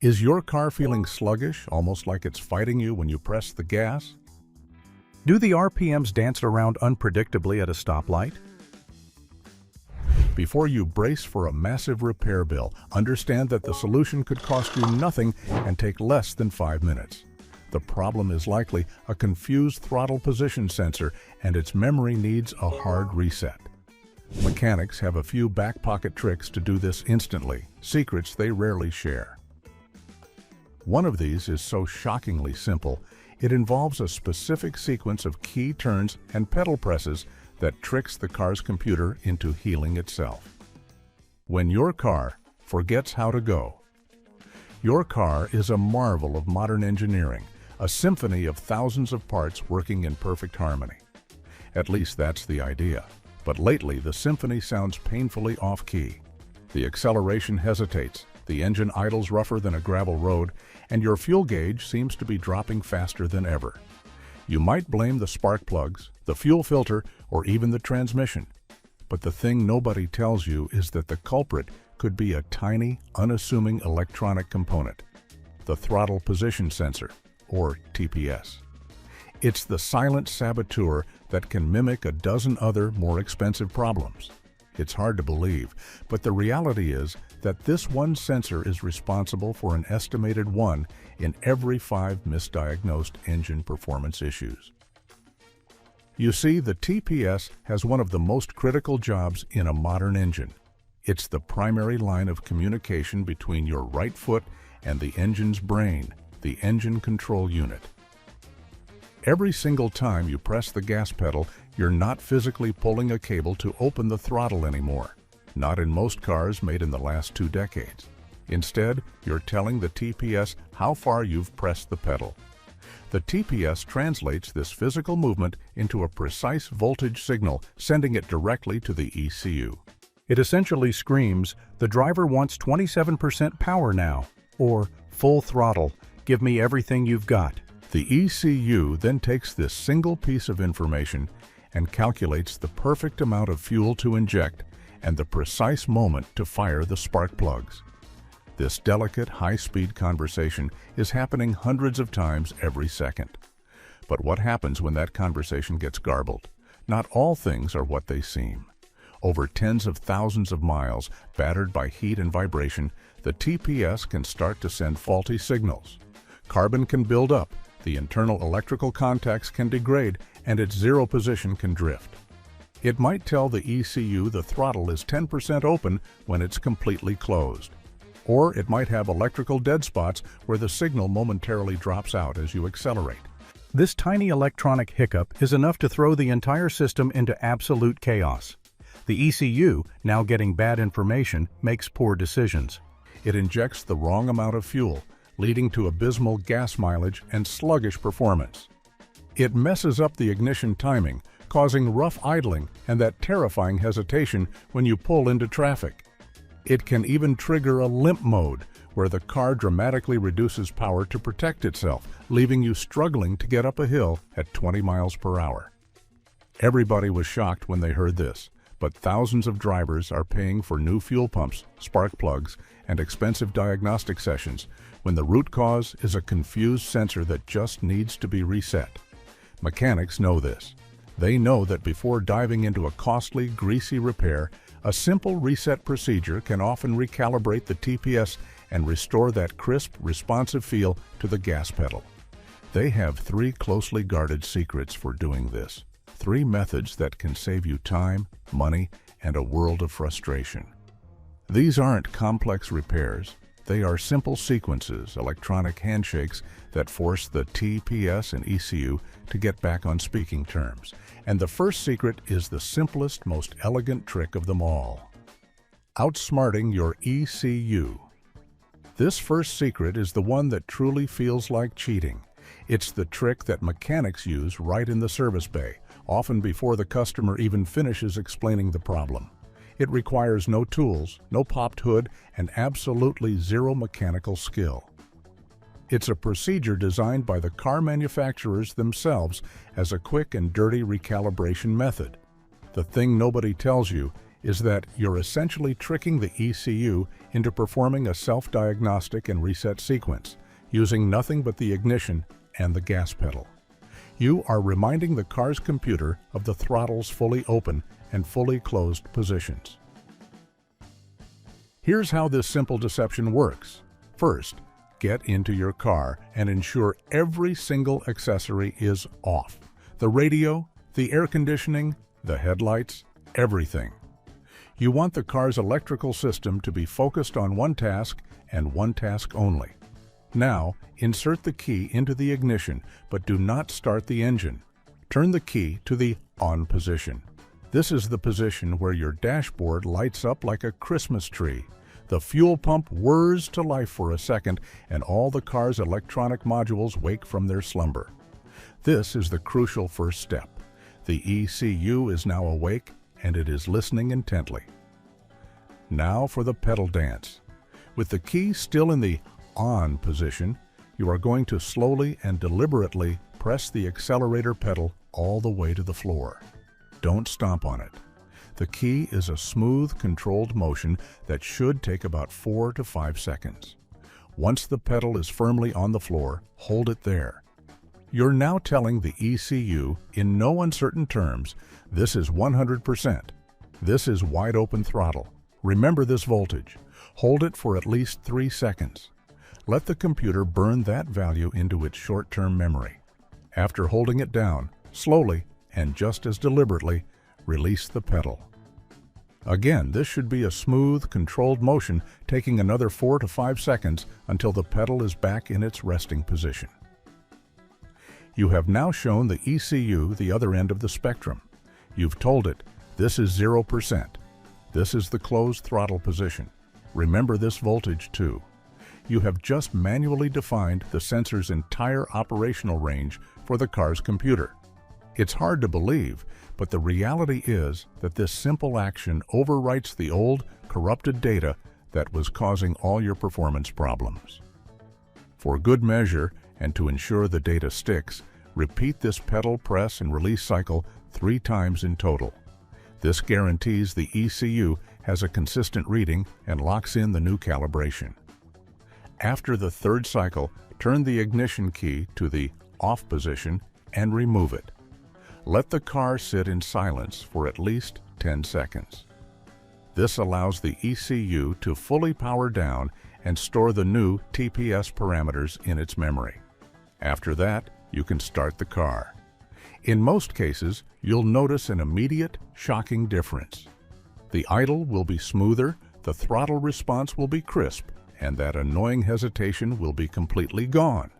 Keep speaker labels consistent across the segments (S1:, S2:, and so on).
S1: Is your car feeling sluggish, almost like it's fighting you when you press the gas?
S2: Do the RPMs dance around unpredictably at a stoplight?
S1: Before you brace for a massive repair bill, understand that the solution could cost you nothing and take less than 5 minutes. The problem is likely a confused throttle position sensor, and its memory needs a hard reset. Mechanics have a few back pocket tricks to do this instantly, secrets they rarely share. One of these is so shockingly simple, it involves a specific sequence of key turns and pedal presses that tricks the car's computer into healing itself. When your car forgets how to go. Your car is a marvel of modern engineering, a symphony of thousands of parts working in perfect harmony. At least that's the idea. But lately, the symphony sounds painfully off-key. The acceleration hesitates, the engine idles rougher than a gravel road, and your fuel gauge seems to be dropping faster than ever. You might blame the spark plugs, the fuel filter, or even the transmission. But the thing nobody tells you is that the culprit could be a tiny, unassuming electronic component, the throttle position sensor, or TPS. It's the silent saboteur that can mimic a dozen other, more expensive problems. It's hard to believe, but the reality is that this one sensor is responsible for an estimated 1 in every 5 misdiagnosed engine performance issues. You see, the TPS has one of the most critical jobs in a modern engine. It's the primary line of communication between your right foot and the engine's brain, the engine control unit. Every single time you press the gas pedal, you're not physically pulling a cable to open the throttle anymore. Not in most cars made in the last 2 decades. Instead, you're telling the TPS how far you've pressed the pedal. The TPS translates this physical movement into a precise voltage signal, sending it directly to the ECU.
S2: It essentially screams, "The driver wants 27% power now," or "Full throttle, give me everything you've got."
S1: The ECU then takes this single piece of information and calculates the perfect amount of fuel to inject and the precise moment to fire the spark plugs. This delicate, high-speed conversation is happening hundreds of times every second. But what happens when that conversation gets garbled? Not all things are what they seem. Over tens of thousands of miles, battered by heat and vibration, the TPS can start to send faulty signals. Carbon can build up, the internal electrical contacts can degrade, and its zero position can drift. It might tell the ECU the throttle is 10% open when it's completely closed. Or it might have electrical dead spots where the signal momentarily drops out as you accelerate.
S2: This tiny electronic hiccup is enough to throw the entire system into absolute chaos. The ECU, now getting bad information, makes poor decisions.
S1: It injects the wrong amount of fuel, leading to abysmal gas mileage and sluggish performance. It messes up the ignition timing, causing rough idling and that terrifying hesitation when you pull into traffic. It can even trigger a limp mode, where the car dramatically reduces power to protect itself, leaving you struggling to get up a hill at 20 miles per hour. Everybody was shocked when they heard this, but thousands of drivers are paying for new fuel pumps, spark plugs, and expensive diagnostic sessions when the root cause is a confused sensor that just needs to be reset. Mechanics know this. They know that before diving into a costly, greasy repair, a simple reset procedure can often recalibrate the TPS and restore that crisp, responsive feel to the gas pedal. They have 3 closely guarded secrets for doing this. 3 methods that can save you time, money, and a world of frustration. These aren't complex repairs. They are simple sequences, electronic handshakes that force the TPS and ECU to get back on speaking terms. And the first secret is the simplest, most elegant trick of them all. Outsmarting your ECU. This first secret is the one that truly feels like cheating. It's the trick that mechanics use right in the service bay, often before the customer even finishes explaining the problem. It requires no tools, no popped hood, and absolutely zero mechanical skill. It's a procedure designed by the car manufacturers themselves as a quick and dirty recalibration method. The thing nobody tells you is that you're essentially tricking the ECU into performing a self-diagnostic and reset sequence, using nothing but the ignition and the gas pedal. You are reminding the car's computer of the throttle's fully open and fully closed positions. Here's how this simple deception works. First, get into your car and ensure every single accessory is off. The radio, the air conditioning, the headlights, everything. You want the car's electrical system to be focused on one task and one task only. Now, insert the key into the ignition, but do not start the engine. Turn the key to the on position. This is the position where your dashboard lights up like a Christmas tree. The fuel pump whirs to life for a second, and all the car's electronic modules wake from their slumber. This is the crucial first step. The ECU is now awake, and it is listening intently. Now for the pedal dance. With the key still in the on position, you are going to slowly and deliberately press the accelerator pedal all the way to the floor. Don't stomp on it. The key is a smooth, controlled motion that should take about 4 to 5 seconds. Once the pedal is firmly on the floor, hold it there. You're now telling the ECU, in no uncertain terms, this is 100%. This is wide open throttle. Remember this voltage. Hold it for at least 3 seconds. Let the computer burn that value into its short-term memory. After holding it down, slowly and just as deliberately, release the pedal. Again, this should be a smooth, controlled motion, taking another 4 to 5 seconds until the pedal is back in its resting position. You have now shown the ECU the other end of the spectrum. You've told it, this is 0%. This is the closed throttle position. Remember this voltage too. You have just manually defined the sensor's entire operational range for the car's computer. It's hard to believe, but the reality is that this simple action overwrites the old, corrupted data that was causing all your performance problems. For good measure, and to ensure the data sticks, repeat this pedal press and release cycle 3 times in total. This guarantees the ECU has a consistent reading and locks in the new calibration. After the 3rd cycle, turn the ignition key to the off position and remove it. Let the car sit in silence for at least 10 seconds. This allows the ECU to fully power down and store the new TPS parameters in its memory. After that, you can start the car. In most cases, you'll notice an immediate, shocking difference. The idle will be smoother, the throttle response will be crisp, and that annoying hesitation will be completely gone.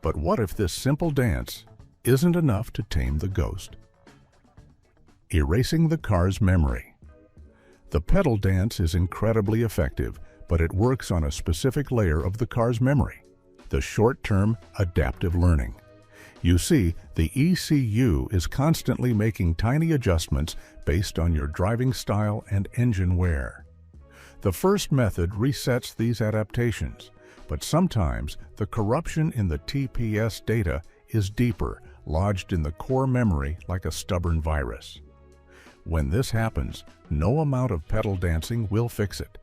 S1: But what if this simple dance isn't enough to tame the ghost? Erasing the car's memory. The pedal dance is incredibly effective, but it works on a specific layer of the car's memory, the short-term adaptive learning. You see, the ECU is constantly making tiny adjustments based on your driving style and engine wear. The first method resets these adaptations, but sometimes the corruption in the TPS data is deeper, lodged in the core memory like a stubborn virus. When this happens, no amount of pedal dancing will fix it.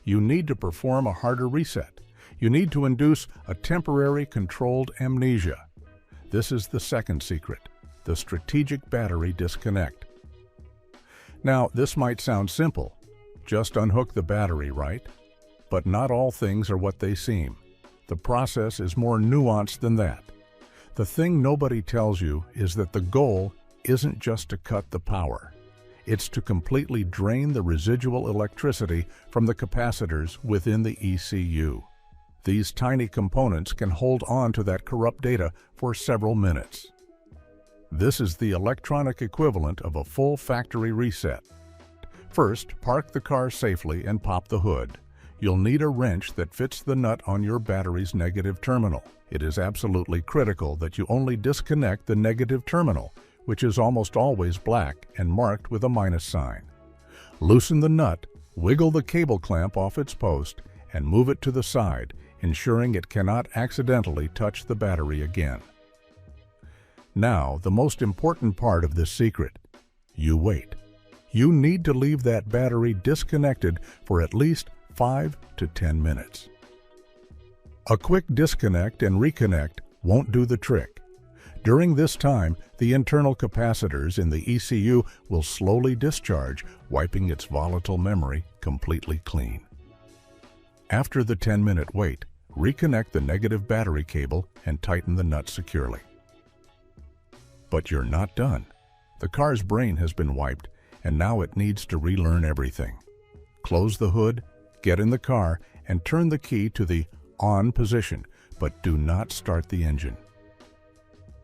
S1: You need to perform a harder reset. You need to induce a temporary controlled amnesia. This is the second secret, the strategic battery disconnect. Now, this might sound simple. Just unhook the battery, right? But not all things are what they seem. The process is more nuanced than that. The thing nobody tells you is that the goal isn't just to cut the power. It's to completely drain the residual electricity from the capacitors within the ECU. These tiny components can hold on to that corrupt data for several minutes. This is the electronic equivalent of a full factory reset. First, park the car safely and pop the hood. You'll need a wrench that fits the nut on your battery's negative terminal. It is absolutely critical that you only disconnect the negative terminal, which is almost always black and marked with a minus sign. Loosen the nut, wiggle the cable clamp off its post, and move it to the side, ensuring it cannot accidentally touch the battery again. Now, the most important part of this secret. You wait. You need to leave that battery disconnected for at least 5 to 10 minutes. A quick disconnect and reconnect won't do the trick. During this time, the internal capacitors in the ECU will slowly discharge, wiping its volatile memory completely clean. After the 10-minute wait, reconnect the negative battery cable and tighten the nut securely. But you're not done. The car's brain has been wiped, and now it needs to relearn everything. Close the hood, get in the car, and turn the key to the on position, but do not start the engine.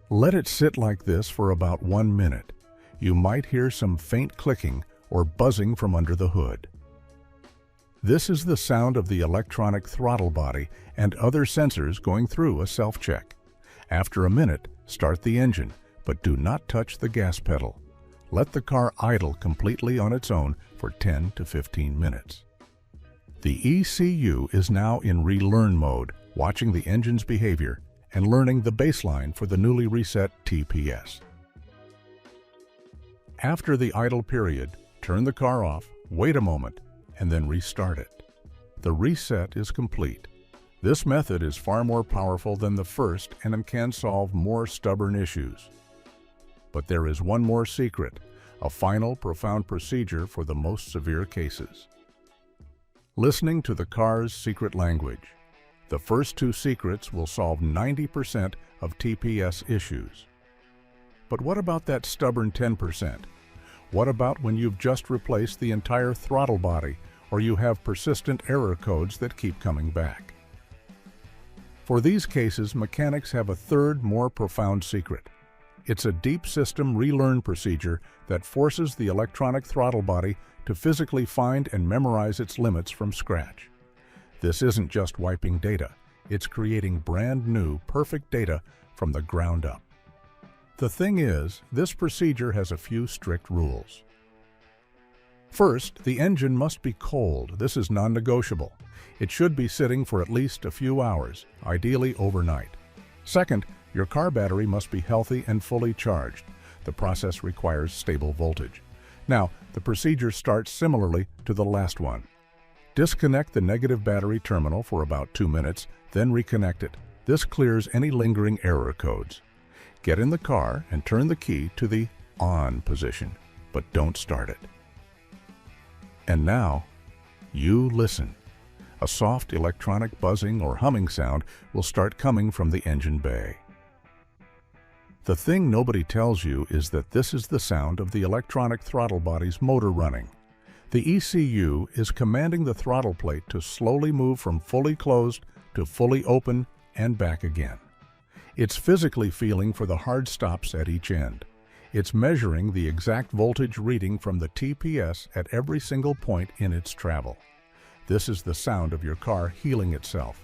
S1: Let it sit like this for about 1 minute. You might hear some faint clicking or buzzing from under the hood. This is the sound of the electronic throttle body and other sensors going through a self-check. After a minute, start the engine, but do not touch the gas pedal. Let the car idle completely on its own for 10 to 15 minutes. The ECU is now in relearn mode, watching the engine's behavior and learning the baseline for the newly reset TPS. After the idle period, turn the car off, wait a moment, and then restart it. The reset is complete. This method is far more powerful than the first and can solve more stubborn issues. But there is one more secret, a final, profound procedure for the most severe cases. Listening to the car's secret language. The first 2 secrets will solve 90% of TPS issues. But what about that stubborn 10%? What about when you've just replaced the entire throttle body, or you have persistent error codes that keep coming back? For these cases, mechanics have a third, more profound secret. It's a deep system relearn procedure that forces the electronic throttle body to physically find and memorize its limits from scratch. This isn't just wiping data, it's creating brand new, perfect data from the ground up. The thing is, this procedure has a few strict rules. First, the engine must be cold. This is non-negotiable. It should be sitting for at least a few hours, ideally overnight. Second, your car battery must be healthy and fully charged. The process requires stable voltage. Now, the procedure starts similarly to the last one. Disconnect the negative battery terminal for about 2 minutes, then reconnect it. This clears any lingering error codes. Get in the car and turn the key to the on position, but don't start it. And now, you listen. A soft electronic buzzing or humming sound will start coming from the engine bay. The thing nobody tells you is that this is the sound of the electronic throttle body's motor running. The ECU is commanding the throttle plate to slowly move from fully closed to fully open and back again. It's physically feeling for the hard stops at each end. It's measuring the exact voltage reading from the TPS at every single point in its travel. This is the sound of your car healing itself.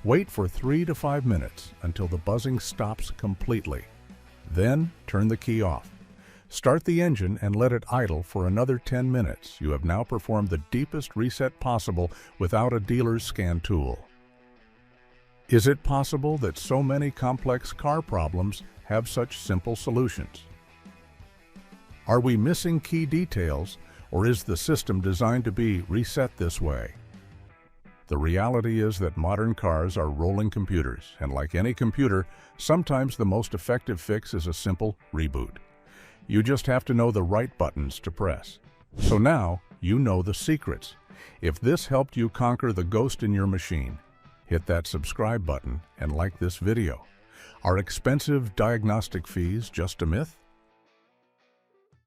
S1: Wait for 3 to 5 minutes until the buzzing stops completely. Then turn the key off. Start the engine and let it idle for another 10 minutes. You have now performed the deepest reset possible without a dealer's scan tool. Is it possible that so many complex car problems have such simple solutions? Are we missing key details, or is the system designed to be reset this way? The reality is that modern cars are rolling computers, and like any computer, sometimes the most effective fix is a simple reboot. You just have to know the right buttons to press. So now, you know the secrets. If this helped you conquer the ghost in your machine, hit that subscribe button and like this video. Are expensive diagnostic fees just a myth?